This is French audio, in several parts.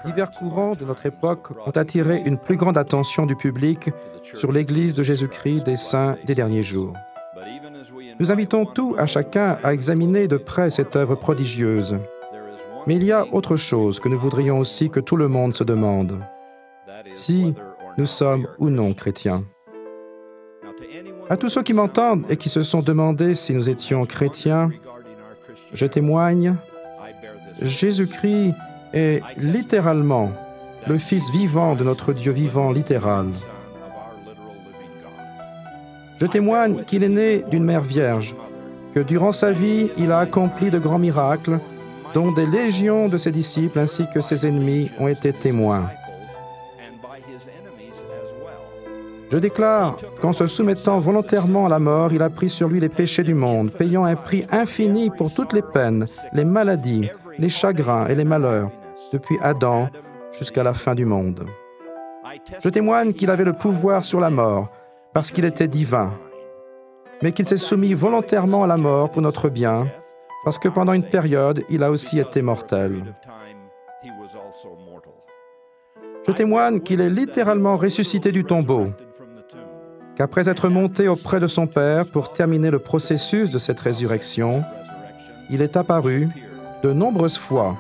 Divers courants de notre époque ont attiré une plus grande attention du public sur l'Église de Jésus-Christ des saints des derniers jours. Nous invitons tout à chacun à examiner de près cette œuvre prodigieuse. Mais il y a autre chose que nous voudrions aussi que tout le monde se demande. Si nous sommes ou non chrétiens. À tous ceux qui m'entendent et qui se sont demandé si nous étions chrétiens, je témoigne, Jésus-Christ est littéralement le Fils vivant de notre Dieu vivant littéral. Je témoigne qu'il est né d'une mère vierge, que durant sa vie, il a accompli de grands miracles, dont des légions de ses disciples ainsi que ses ennemis ont été témoins. Je déclare qu'en se soumettant volontairement à la mort, il a pris sur lui les péchés du monde, payant un prix infini pour toutes les peines, les maladies, les chagrins et les malheurs, depuis Adam jusqu'à la fin du monde. Je témoigne qu'il avait le pouvoir sur la mort, parce qu'il était divin, mais qu'il s'est soumis volontairement à la mort pour notre bien, parce que pendant une période, il a aussi été mortel. Je témoigne qu'il est littéralement ressuscité du tombeau, qu'après être monté auprès de son Père pour terminer le processus de cette résurrection, il est apparu de nombreuses fois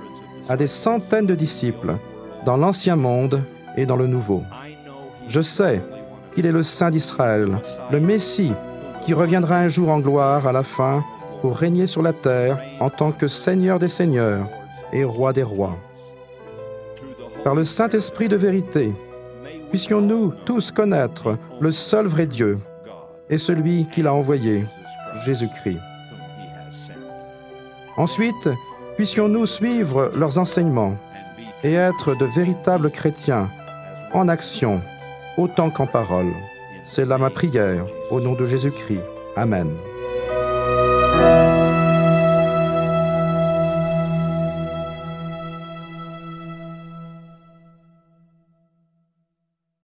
à des centaines de disciples dans l'Ancien Monde et dans le Nouveau. Je sais qu'il est le Saint d'Israël, le Messie, qui reviendra un jour en gloire à la fin pour régner sur la terre en tant que Seigneur des Seigneurs et Roi des Rois. Par le Saint-Esprit de vérité, puissions-nous tous connaître le seul vrai Dieu et celui qu'il a envoyé, Jésus-Christ. Ensuite, puissions-nous suivre leurs enseignements et être de véritables chrétiens en action autant qu'en parole. C'est là ma prière, au nom de Jésus-Christ. Amen.